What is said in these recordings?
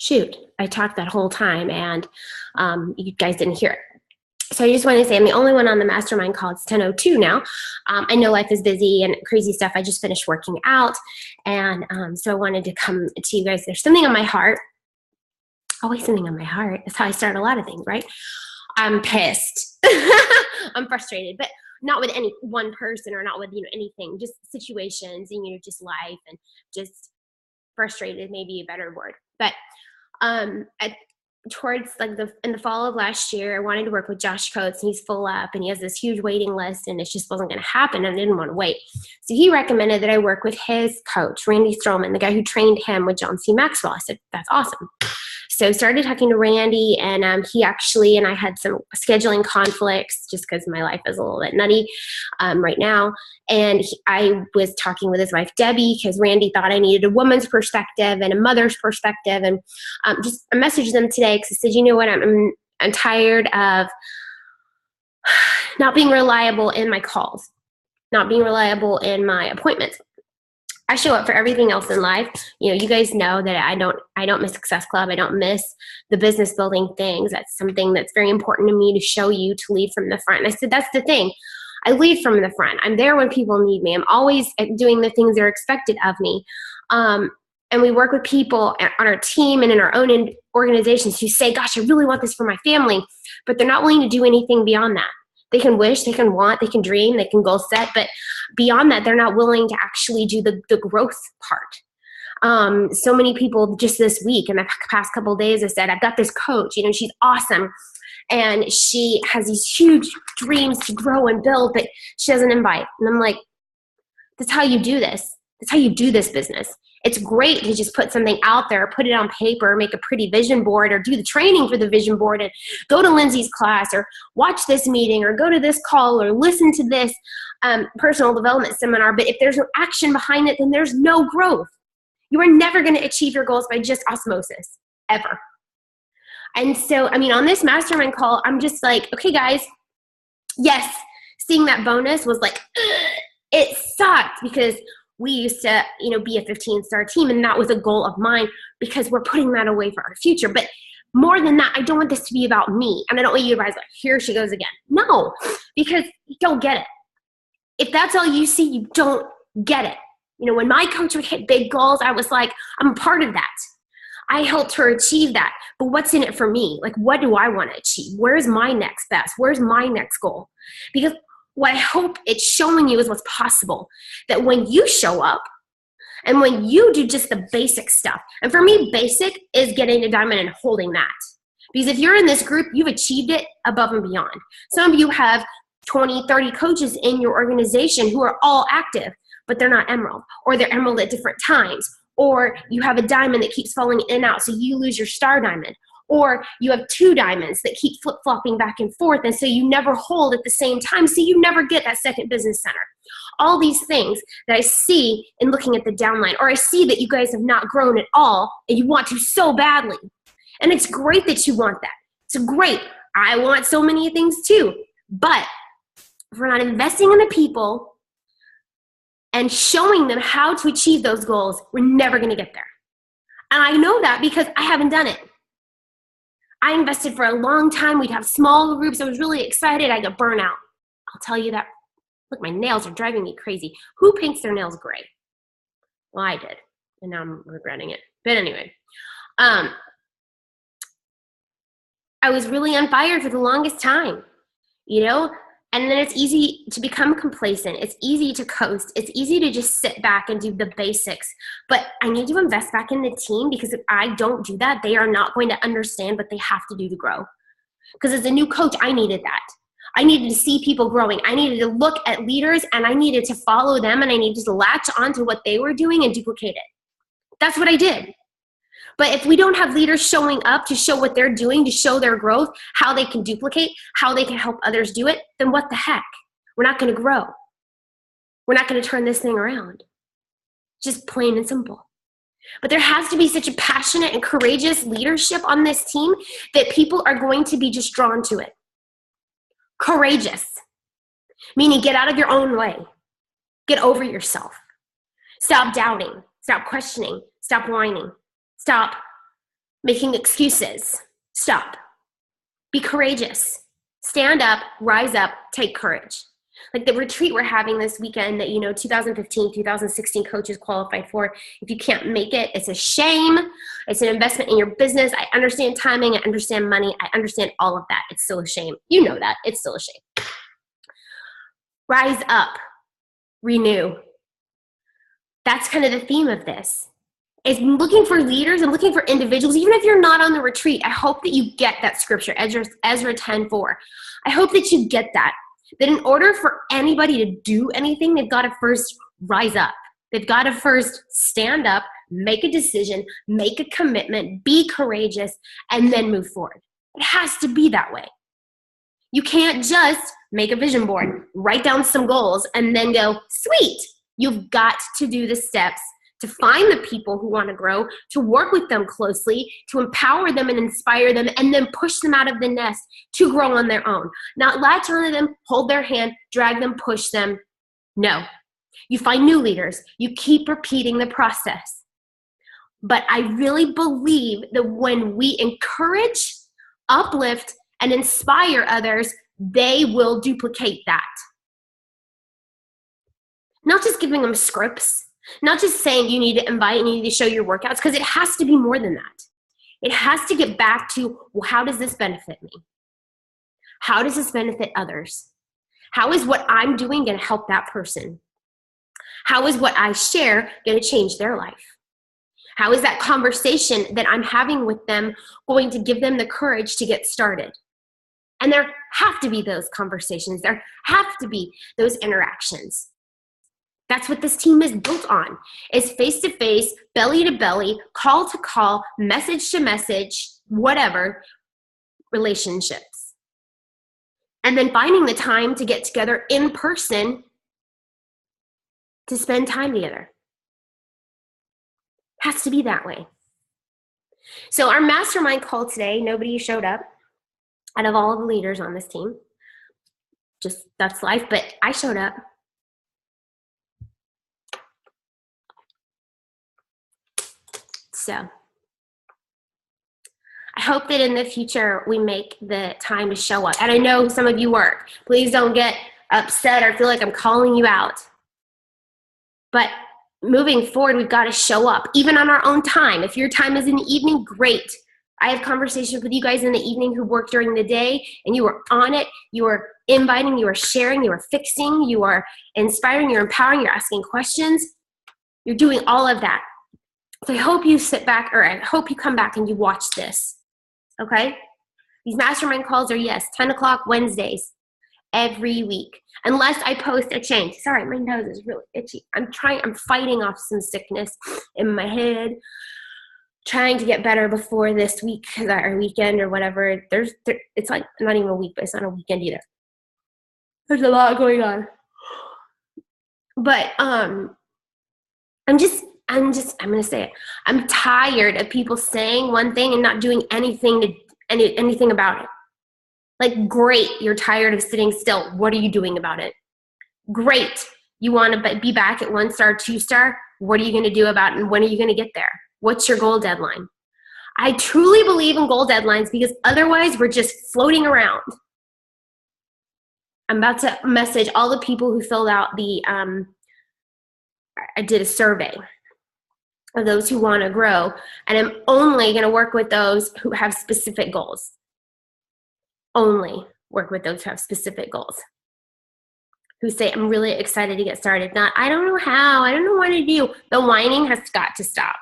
Shoot, I talked that whole time and you guys didn't hear it. So I just want to say I'm the only one on the mastermind call. It's 10:02 now. I know life is busy and crazy stuff. I just finished working out. And so I wanted to come to you guys. There's something on my heart. Always something on my heart. That's how I start a lot of things, right? I'm pissed. I'm frustrated, but not with any one person or not with, anything, just situations and, just life and just frustrated, maybe a better word. But towards in the fall of last year, I wanted to work with Josh Coates, and he's full up and he has this huge waiting list and it just wasn't going to happen. And I didn't want to wait. So he recommended that I work with his coach, Randy Stroman, the guy who trained him with John C. Maxwell. I said, that's awesome. So I started talking to Randy, and he actually, and I had some scheduling conflicts just because my life is a little bit nutty right now. And I was talking with his wife, Debbie, because Randy thought I needed a woman's perspective and a mother's perspective. And I messaged them today because I said, you know what, I'm tired of not being reliable in my calls, not being reliable in my appointments. I show up for everything else in life. You guys know that I don't miss Success Club. I don't miss the business building things. That's something that's very important to me to show you, to lead from the front. And I said, that's the thing. I lead from the front. I'm there when people need me. I'm always doing the things that are expected of me. And we work with people on our team and in our own organizations who say, gosh, I really want this for my family, but they're not willing to do anything beyond that. They can wish, they can want, they can dream, they can goal set, but beyond that, they're not willing to actually do the growth part. So many people just this week, in the past couple of days, have said, I've got this coach, she's awesome. And she has these huge dreams to grow and build, but she doesn't invite. And I'm like, that's how you do this. That's how you do this business. It's great to just put something out there, put it on paper, make a pretty vision board, or do the training for the vision board and go to Lindsay's class or watch this meeting or go to this call or listen to this personal development seminar. But if there's no action behind it, then there's no growth. You are never going to achieve your goals by just osmosis, ever. And so, on this mastermind call, I'm just like, okay, guys, yes, seeing that bonus was like, it sucked because we used to, be a 15-star team, and that was a goal of mine because we're putting that away for our future. But more than that, I don't want this to be about me, and I don't want you guys like, here she goes again. No, because you don't get it. If that's all you see, you don't get it. When my coach would hit big goals, I was like, I'm a part of that. I helped her achieve that. But what's in it for me? Like, what do I want to achieve? Where's my next best? Where's my next goal? Because what I hope it's showing you is what's possible. That when you show up and when you do just the basic stuff, and for me, basic is getting a diamond and holding that. Because if you're in this group, you've achieved it above and beyond. Some of you have 20, 30 coaches in your organization who are all active, but they're not emerald, or they're emerald at different times. Or you have a diamond that keeps falling in and out, so you lose your star diamond. Or you have 2 diamonds that keep flip-flopping back and forth, and so you never hold at the same time, so you never get that second business center. All these things that I see in looking at the downline, or I see that you guys have not grown at all, and you want to so badly. And it's great that you want that. It's great. I want so many things too. But if we're not investing in the people and showing them how to achieve those goals, we're never going to get there. And I know that because I haven't done it. I invested for a long time. We'd have small groups. I was really excited. I got burnt out. I'll tell you that. Look, my nails are driving me crazy. Who paints their nails gray? Well, I did. And now I'm regretting it. But anyway, I was really on fire for the longest time, And then it's easy to become complacent. It's easy to coast. It's easy to just sit back and do the basics. But I need to invest back in the team, because if I don't do that, they are not going to understand what they have to do to grow. Because as a new coach, I needed that. I needed to see people growing. I needed to look at leaders, and I needed to follow them, and I needed to latch onto what they were doing and duplicate it. That's what I did. But if we don't have leaders showing up to show what they're doing, to show their growth, how they can duplicate, how they can help others do it, then what the heck? We're not going to grow. We're not going to turn this thing around. Just plain and simple. But there has to be such a passionate and courageous leadership on this team that people are going to be just drawn to it. Courageous, meaning get out of your own way. Get over yourself. Stop doubting. Stop questioning. Stop whining. Stop making excuses. Stop. Be courageous. Stand up, rise up, take courage. Like the retreat we're having this weekend that, 2015, 2016 coaches qualified for. If you can't make it, it's a shame. It's an investment in your business. I understand timing. I understand money. I understand all of that. It's still a shame. You know that. It's still a shame. Rise up. Renew. That's kind of the theme of this. Is looking for leaders and looking for individuals, even if you're not on the retreat. I hope that you get that scripture, Ezra 10:4. I hope that you get that in order for anybody to do anything, they've got to first rise up. They've got to first stand up, make a decision, make a commitment, be courageous, and then move forward. It has to be that way. You can't just make a vision board, write down some goals, and then go, sweet. You've got to do the steps to find the people who want to grow, to work with them closely, to empower them and inspire them, and then push them out of the nest to grow on their own. Not latch onto them, hold their hand, drag them, push them. No. You find new leaders. You keep repeating the process. But I really believe that when we encourage, uplift, and inspire others, they will duplicate that. Not just giving them scripts, not just saying you need to invite and you need to show your workouts, because it has to be more than that. It has to get back to, well, how does this benefit me? How does this benefit others? How is what I'm doing going to help that person? How is what I share going to change their life? How is that conversation that I'm having with them going to give them the courage to get started? And there have to be those conversations. There have to be those interactions. That's what this team is built on, is face-to-face, belly-to-belly, call-to-call, message-to-message, whatever, relationships. And then finding the time to get together in person to spend time together. Has to be that way. So our mastermind call today, nobody showed up out of all of the leaders on this team. Just, that's life, but I showed up. So I hope that in the future we make the time to show up. And I know some of you work. Please don't get upset or feel like I'm calling you out. But moving forward, we've got to show up, even on our own time. If your time is in the evening, great. I have conversations with you guys in the evening who work during the day, and you are on it. You are inviting, you are sharing, you are fixing, you are inspiring, you're empowering, you're asking questions. You're doing all of that. So I hope you sit back, or I hope you come back and you watch this, okay? These mastermind calls are, yes, 10 o'clock Wednesdays every week, unless I post a change. Sorry, my nose is really itchy. I'm fighting off some sickness in my head, trying to get better before this week, or weekend, or whatever. It's like not even a week, but it's not a weekend either. There's a lot going on. But I'm going to say it. I'm tired of people saying one thing and not doing anything about it. Like, great, you're tired of sitting still. What are you doing about it? Great, you want to be back at 1-star, 2-star. What are you going to do about it, and when are you going to get there? What's your goal deadline? I truly believe in goal deadlines, because otherwise we're just floating around. I'm about to message all the people who filled out I did a survey of those who want to grow, and I'm only going to work with those who have specific goals. Only work with those who have specific goals. Who say, I'm really excited to get started. Not, I don't know how, I don't know what to do. The whining has got to stop.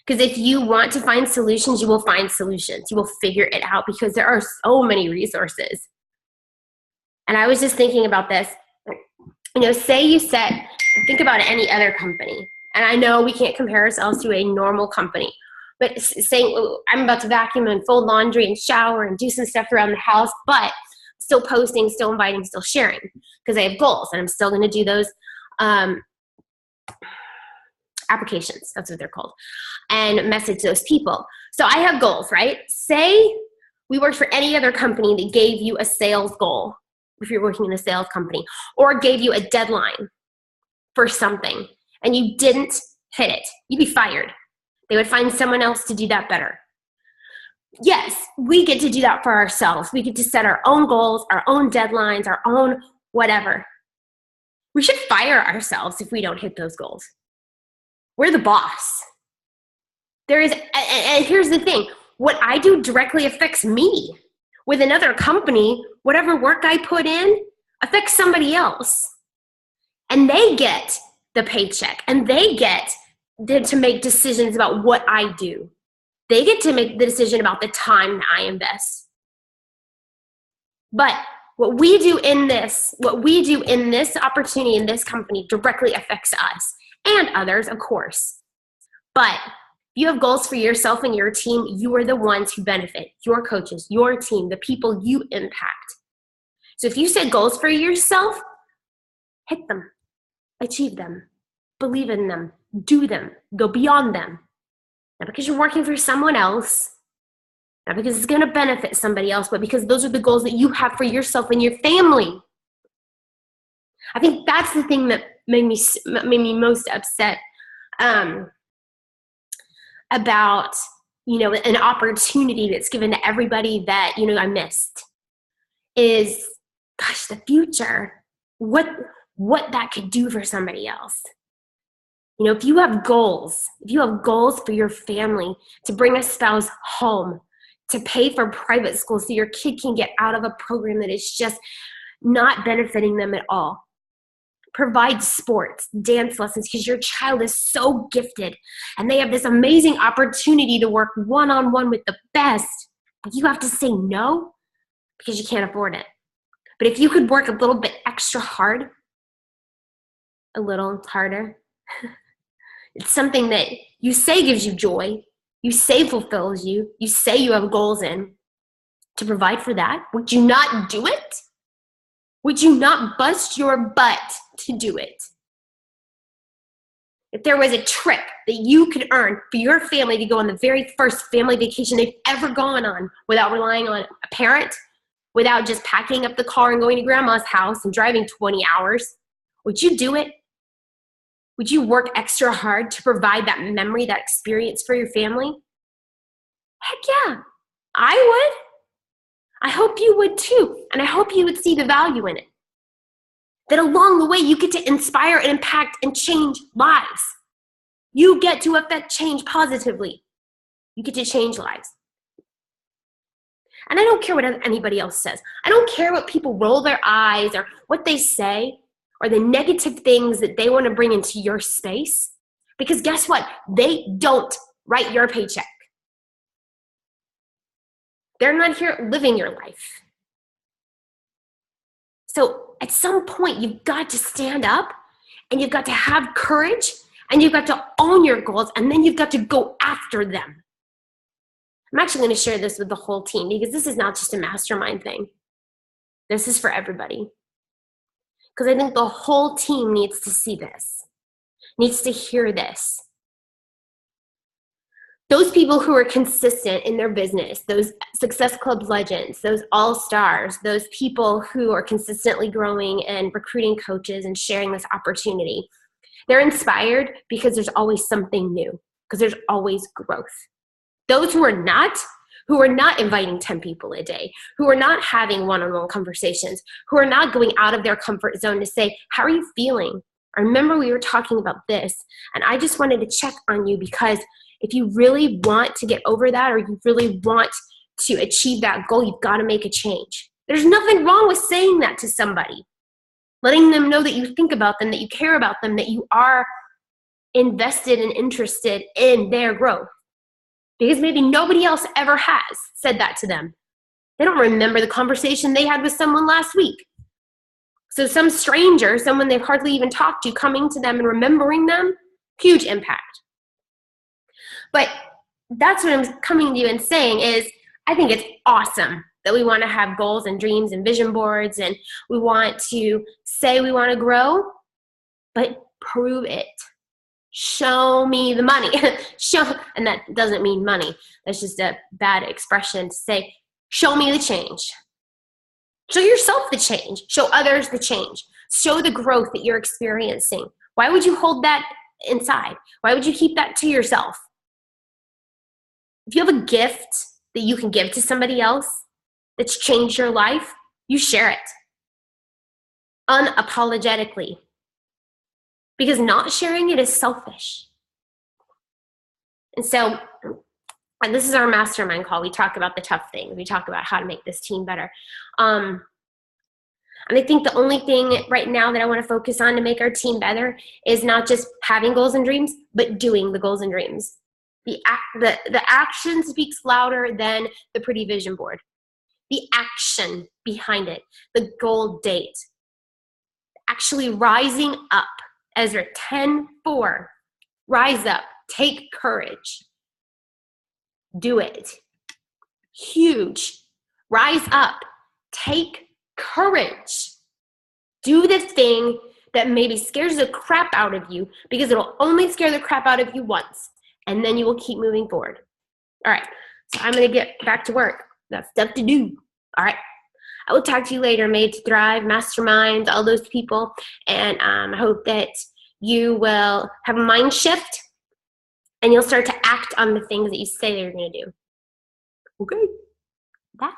Because if you want to find solutions, you will find solutions. You will figure it out, because there are so many resources. And I was just thinking about this. Say think about any other company. And I know we can't compare ourselves to a normal company, but saying, I'm about to vacuum and fold laundry and shower and do some stuff around the house, but still posting, still inviting, still sharing, because I have goals, and I'm still going to do those applications, that's what they're called, and message those people. So I have goals, right? Say we worked for any other company that gave you a sales goal, if you're working in a sales company, or gave you a deadline for something, and you didn't hit it, you'd be fired. They would find someone else to do that better. Yes, we get to do that for ourselves. We get to set our own goals, our own deadlines, our own whatever. We should fire ourselves if we don't hit those goals. We're the boss. And here's the thing, what I do directly affects me. With another company, whatever work I put in affects somebody else. And they get the paycheck, and they get to make decisions about what I do. They get to make the decision about the time that I invest. But what we do in this opportunity in this company directly affects us and others, of course. But if you have goals for yourself and your team, you are the ones who benefit, your coaches, your team, the people you impact. So if you set goals for yourself, hit them, achieve them, believe in them, do them, go beyond them. Not because you're working for someone else, not because it's going to benefit somebody else, but because those are the goals that you have for yourself and your family. I think that's the thing that made me most upset about, an opportunity that's given to everybody that, I missed is, gosh, the future, what that could do for somebody else. If you have goals for your family, to bring a spouse home, to pay for private school so your kid can get out of a program that is just not benefiting them at all. Provide sports, dance lessons, because your child is so gifted and they have this amazing opportunity to work one-on-one with the best. But you have to say no because you can't afford it. But if you could work a little bit extra hard, a little harder, it's something that you say gives you joy, you say fulfills you, you say you have goals in, to provide for that. Would you not do it? Would you not bust your butt to do it? If there was a trip that you could earn for your family to go on the very first family vacation they've ever gone on without relying on a parent, without just packing up the car and going to grandma's house and driving 20 hours, would you do it? Would you work extra hard to provide that memory, that experience for your family? Heck yeah, I would. I hope you would too, and I hope you would see the value in it. That along the way, you get to inspire and impact and change lives. You get to affect change positively. You get to change lives. And I don't care what anybody else says. I don't care what people roll their eyes or what they say or the negative things that they want to bring into your space. Because guess what? They don't write your paycheck. They're not here living your life. So at some point, you've got to stand up and you've got to have courage and you've got to own your goals and then you've got to go after them. I'm actually going to share this with the whole team because this is not just a mastermind thing. This is for everybody. Because I think the whole team needs to see this, needs to hear this. Those people who are consistent in their business, those Success Club legends, those all-stars, those people who are consistently growing and recruiting coaches and sharing this opportunity, they're inspired because there's always something new, because there's always growth. Those who are not inviting 10 people a day, who are not having one-on-one conversations, who are not going out of their comfort zone to say, how are you feeling? I remember we were talking about this, and I just wanted to check on you because if you really want to get over that or you really want to achieve that goal, you've got to make a change. There's nothing wrong with saying that to somebody, letting them know that you think about them, that you care about them, that you are invested and interested in their growth. Because maybe nobody else ever has said that to them. They don't remember the conversation they had with someone last week. So some stranger, someone they've hardly even talked to, coming to them and remembering them, huge impact. But that's what I'm coming to you and saying is, I think it's awesome that we want to have goals and dreams and vision boards and we want to say we want to grow, but prove it. Show me the money. And that doesn't mean money. That's just a bad expression to say, show me the change. Show yourself the change. Show others the change. Show the growth that you're experiencing. Why would you hold that inside? Why would you keep that to yourself? If you have a gift that you can give to somebody else that's changed your life, you share it unapologetically. Because not sharing it is selfish. And so, and this is our mastermind call. We talk about the tough things. We talk about how to make this team better. And I think the only thing right now that I want to focus on to make our team better is not just having goals and dreams, but doing the goals and dreams. The action speaks louder than the pretty vision board. The action behind it, the goal date, actually rising up. Ezra 10:4, rise up, take courage. Do it. Huge. Rise up, take courage. Do the thing that maybe scares the crap out of you, because it'll only scare the crap out of you once, and then you will keep moving forward. All right, so I'm going to get back to work. Got stuff to do. All right. I will talk to you later. Made to Thrive, Masterminds, all those people. And I hope that you will have a mind shift and you'll start to act on the things that you say you're going to do. Okay. Bye.